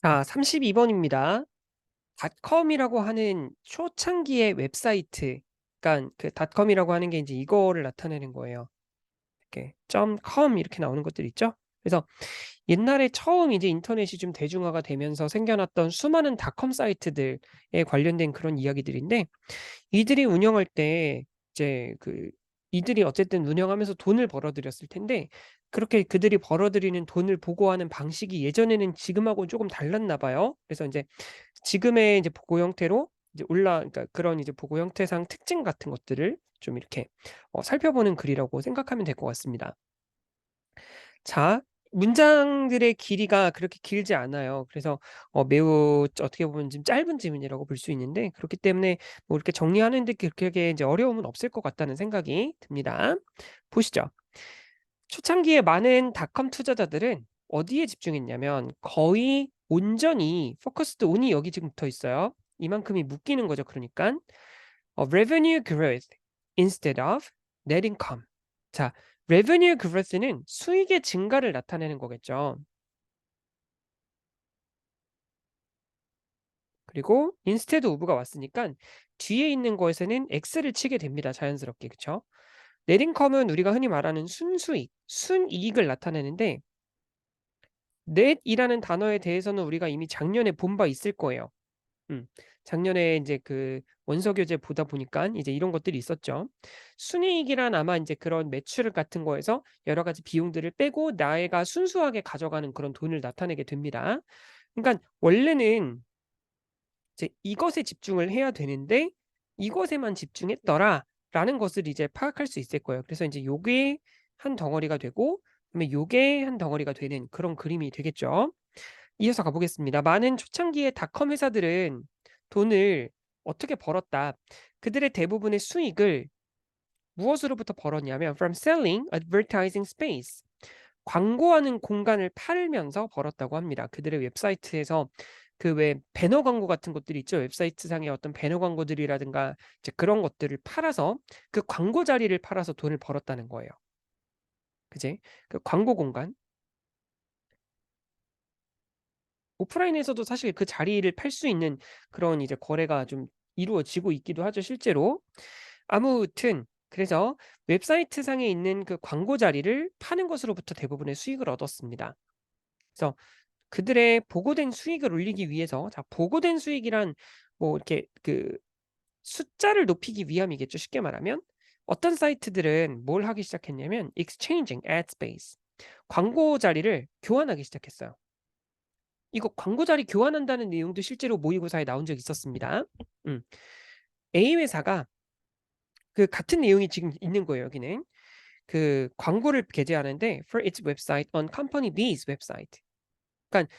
자, 32번입니다. 닷컴이라고 하는 초창기의 웹사이트, 그러니까 그 닷컴이라고 하는 게 이제 이거를 나타내는 거예요. 이렇게 .com 이렇게 나오는 것들 있죠? 그래서 옛날에 처음 이제 인터넷이 좀 대중화가 되면서 생겨났던 수많은 닷컴 사이트들에 관련된 그런 이야기들인데, 이들이 운영할 때 이제 이들이 어쨌든 운영하면서 돈을 벌어들였을 텐데, 그렇게 그들이 벌어들이는 돈을 보고하는 방식이 예전에는 지금하고는 쪼금 달랐나 봐요. 그래서 인제 지금의 이제 보고 형태로 이제 그러니까 그런 이제 보고 형태상 특징 같은 것들을 좀 이렇게 살펴보는 글이라고 생각하면 될 것 같습니다. 자, 문장들의 길이가 그렇게 길지 않아요. 그래서 매우 어떻게 보면 좀 짧은 지문이라고 볼 수 있는데, 그렇기 때문에 뭐 이렇게 정리하는 데 그렇게 이제 어려움은 없을 것 같다는 생각이 듭니다. 보시죠. 초창기에 많은 닷컴 투자자들은 어디에 집중했냐면 거의 온전히 포커스드 온이 여기 지금 붙어 있어요. 이만큼이 묶이는 거죠, 그러니깐. revenue growth instead of net income. 자, revenue growth는 수익의 증가를 나타내는 거겠죠. 그리고 instead of가 왔으니깐 뒤에 있는 것에는 x를 치게 됩니다, 자연스럽게. 그쵸? net income은 우리가 흔히 말하는 순수익, 순이익을 나타내는데, net이라는 단어에 대해서는 우리가 이미 작년에 본 바 있을 거예요. 음. 작년에 인제 원서 교재 보다 보니깐 이제 이런 것들이 있었죠. 순이익이란 아마 인제 그런 매출 같은 거에서 여러 가지 비용들을 빼고 내가 순수하게 가져가는 그런 돈을 나타내게 됩니다. 그러니깐 원래는 이제 '이것에 집중을 해야 되는데 이것에만 집중했더라.'라는 것을 이제 파악할 수 있을 거예요. 그래서 인제 요게 한 덩어리가 되고, 그다음에 요게 한 덩어리가 되는 그런 그림이 되겠죠. 이어서 가보겠습니다. 많은 초창기의 닷컴 회사들은 돈을 어떻게 벌었다. 그들의 대부분의 수익을 무엇으로부터 벌었냐면 from selling advertising space. 광고하는 공간을 팔면서 벌었다고 합니다. 그들의 웹사이트에서 그 왜 배너 광고 같은 것들이 있죠. 웹사이트 상의 어떤 배너 광고들이라든가 이제 그런 것들을 팔아서, 그 광고 자리를 팔아서 돈을 벌었다는 거예요. 그지? 그 광고 공간. 오프라인에서도 사실 그 자리를 팔 수 있는 그런 이제 거래가 좀 이루어지고 있기도 하죠, 실제로. 아무튼 그래서 웹사이트 상에 있는 그 광고 자리를 파는 것으로부터 대부분의 수익을 얻었습니다. 그래서 그들의 보고된 수익을 올리기 위해서, 자, 보고된 수익이란 뭐 이렇게 숫자를 높이기 위함이겠죠, 쉽게 말하면. 어떤 사이트들은 뭘 하기 시작했냐면 exchanging ad space. 광고 자리를 교환하기 시작했어요. 이거 광고 자리 교환한다는 내용도 실제로 모의고사에 나온 적이 있었습니다. 음. A 회사가 같은 내용이 지금 있는 거예요, 여기는. 광고를 게재하는데 for its website on company B's website. 그러니까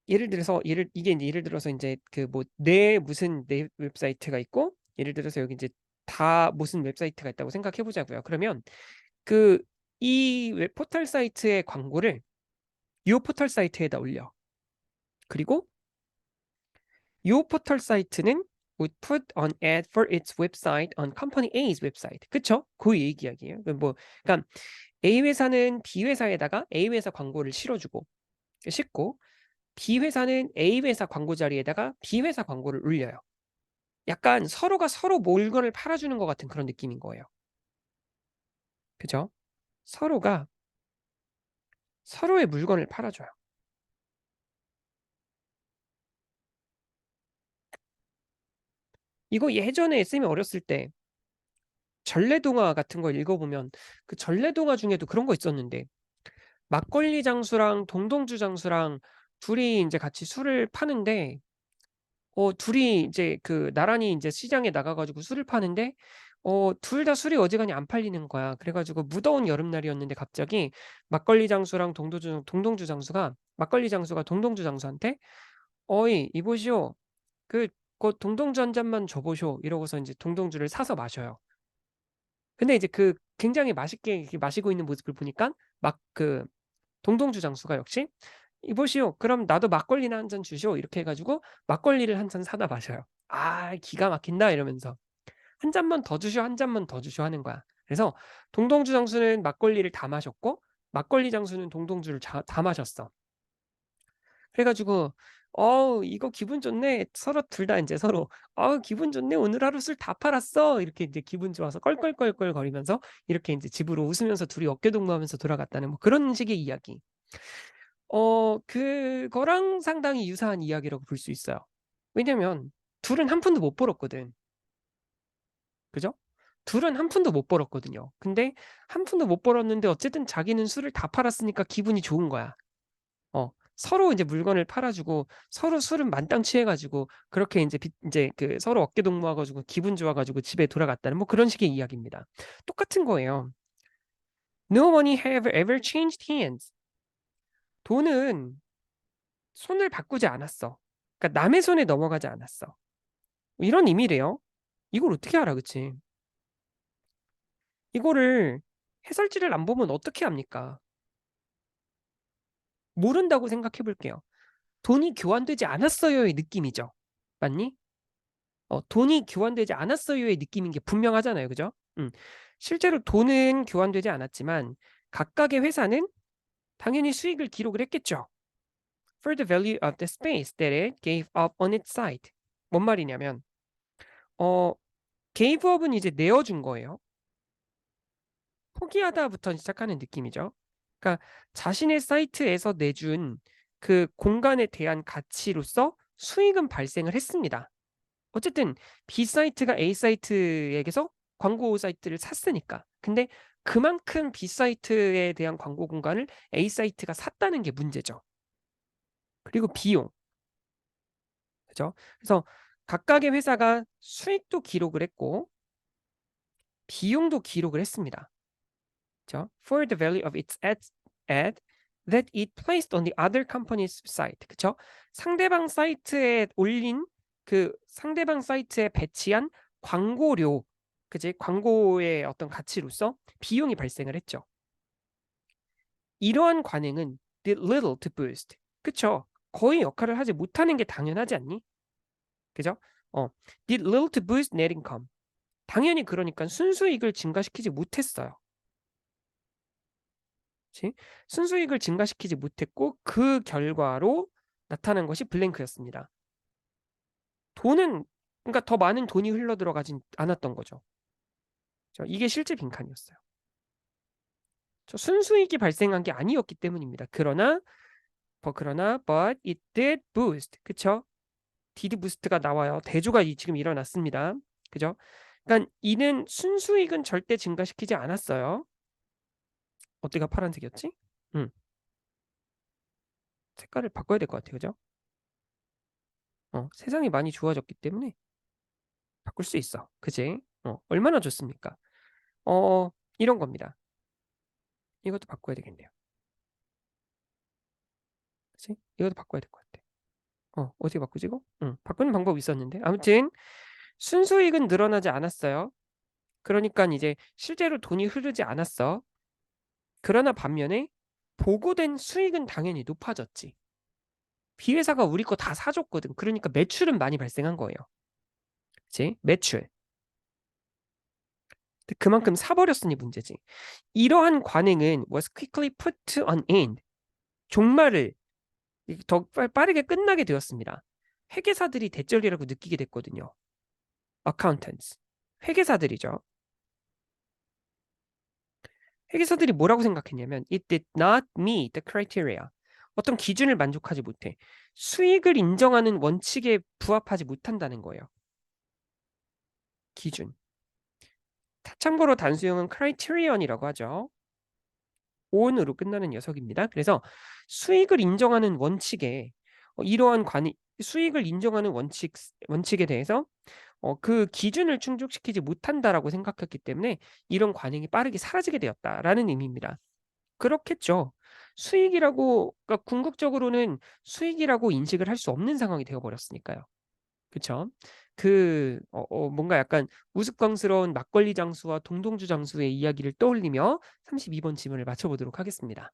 예를 들어서 이게 인제 예를 들어서 인제 뭐 내 무슨 내 웹사이트가 있고, 예를 들어서 여기 인제 다 무슨 웹사이트가 있다고 생각해 보자고요. 그러면 그 이 웹 포털 사이트의 광고를 요 포털 사이트에다 올려. 그리고 요 포털 사이트는 would put an ad for its website on company A's website. 그쵸? 그 얘기 이야기예요. 그러니까 A 회사는 B 회사에다가 A 회사 광고를 실어주고 싣고, B 회사는 A 회사 광고 자리에다가 B 회사 광고를 올려요. 약간 서로가 서로 물건을 팔아주는 것 같은 그런 느낌인 거예요. 그죠? 서로가 서로의 물건을 팔아줘요. 이거 예전에 쌤이 어렸을 때 전래동화 같은 걸 읽어보면 그 전래동화 중에도 그런 거 있었는데, 막걸리 장수랑 동동주 장수랑 둘이 인제 같이 술을 파는데, 둘이 인제 나란히 인제 시장에 나가 가지고 술을 파는데 둘 다 술이 어지간히 안 팔리는 거야. 그래 가지고 무더운 여름날이었는데 갑자기 막걸리 장수랑 동동주 장수가, 막걸리 장수가 동동주 장수한테 "어이 이보시오. 동동주 한 잔만 줘 보쇼." 이러고서 인제 동동주를 사서 마셔요. 근데 이제 굉장히 맛있게 이렇게 마시고 있는 모습을 보니깐 막 동동주 장수가 역시 "이보시오. 그럼 나도 막걸리나 한 잔 주시오." 이렇게 해 가지고 막걸리를 한 잔 사다 마셔요. "아 기가 막힌다." 이러면서. "한 잔만 더 주시오. 한 잔만 더 주시오." 하는 거야. 그래서 동동주 장수는 막걸리를 다 마셨고 막걸리 장수는 동동주를 다 마셨어. 그래 가지고 이거 기분 좋네." 서로 둘 다 인제 서로 기분 좋네. 오늘 하루 술 다 팔았어." 이렇게 인제 기분 좋아서 껄껄껄껄거리면서 이렇게 인제 집으로 웃으면서 둘이 어깨동무하면서 돌아갔다는 뭐 그런 식의 이야기. 그거랑 상당히 유사한 이야기라고 볼 수 있어요. 왜냐면 둘은 한 푼도 못 벌었거든. 그죠? 둘은 한 푼도 못 벌었거든요. 근데 한 푼도 못 벌었는데 어쨌든 자기는 술을 다 팔았으니까 기분이 좋은 거야. 서로 인제 물건을 팔아 주고 서로 술은 만땅 취해 가지고 그렇게 인제 그 서로 어깨 동무해 가지고 기분 좋아 가지고 집에 돌아갔다는 뭐 그런 식의 이야기입니다. 똑같은 거예요. No money have ever changed hands. 돈은 손을 바꾸지 않았어. 그러니까 남의 손에 넘어가지 않았어. 이런 의미래요. 이걸 어떻게 알아, 그치? 이거를 해설지를 안 보면 어떻게 압니까? 모른다고 생각해 볼게요. 돈이 교환되지 않았어요의 느낌이죠. 맞니? 돈이 교환되지 않았어요의 느낌인 게 분명하잖아요. 그죠? 실제로 돈은 교환되지 않았지만 각각의 회사는 당연히 수익을 기록을 했겠죠. For the value of the space that it gave up on its site. 뭔 말이냐면 어 gave up은 이제 내어 준 거예요. 포기하다부터 시작하는 느낌이죠. 그러니까 자신의 사이트에서 내준 그 공간에 대한 가치로서 수익은 발생을 했습니다. 어쨌든 B 사이트가 A 사이트에게서 광고 사이트를 샀으니까. 근데 그만큼 B 사이트에 대한 광고 공간을 A 사이트가 샀다는 게 문제죠. 그리고 비용. 그죠? 그래서 각각의 회사가 수익도 기록을 했고 비용도 기록을 했습니다. 그죠? For the value of its ad that it placed on the other company's site. 그쵸? 상대방 사이트에 올린 그 상대방 사이트에 배치한 광고료, 그지? 광고의 어떤 가치로서 비용이 발생을 했죠. 이러한 관행은 did little to boost. 그쵸? 거의 역할을 하지 못하는 게 당연하지 않니? 그죠? did little to boost net income. 당연히 그러니까 순수익을 증가시키지 못했어요. 그치? 순수익을 증가시키지 못했고 그 결과로 나타난 것이 블랭크였습니다. 돈은 그러니까 더 많은 돈이 흘러들어가진 않았던 거죠. 이게 실제 빈칸이었어요. 순수익이 발생한 게 아니었기 때문입니다. 그러나 but it did boost. 그쵸? did boost가 나와요. 대조가 지금 일어났습니다. 그죠? 그러니까 이는 순수익은 절대 증가시키지 않았어요. 어디가 파란색이었지? 색깔을 바꿔야 될 것 같아요. 그죠? 세상이 많이 좋아졌기 때문에 바꿀 수 있어. 그지? 얼마나 좋습니까? 이런 겁니다. 이것도 바꿔야 되겠네요. 그치? 이것도 바꿔야 될 것 같아. 어떻게 바꾸지 이거? 바꾸는 방법이 있었는데. 아무튼 순수익은 늘어나지 않았어요. 그러니까 이제 실제로 돈이 흐르지 않았어. 그러나 반면에 보고된 수익은 당연히 높아졌지. B 회사가 우리 거 다 사줬거든. 그러니까 매출은 많이 발생한 거예요. 그치? 매출. 그만큼 사버렸으니 문제지. 이러한 관행은 was quickly put to an end. 종말을 더 빠르게 끝나게 되었습니다. 회계사들이 대절이라고 느끼게 됐거든요. accountants. 회계사들이죠. 회계사들이 뭐라고 생각했냐면 it did not meet the criteria. 어떤 기준을 만족하지 못해. 수익을 인정하는 원칙에 부합하지 못한다는 거예요. 기준. 참고로 단수형은 criterion이라고 하죠. on으로 끝나는 녀석입니다. 그래서 수익을 인정하는 원칙에 이러한 수익을 인정하는 원칙에 대해서 그 기준을 충족시키지 못한다라고 생각했기 때문에 이런 관행이 빠르게 사라지게 되었다라는 의미입니다. 그렇겠죠. 수익이라고 그러니까 궁극적으로는 수익이라고 인식을 할 수 없는 상황이 되어 버렸으니까요. 그쵸? 뭔가 약간 우스꽝스러운 막걸리 장수와 동동주 장수의 이야기를 떠올리며 32번 질문을 맞춰 보도록 하겠습니다.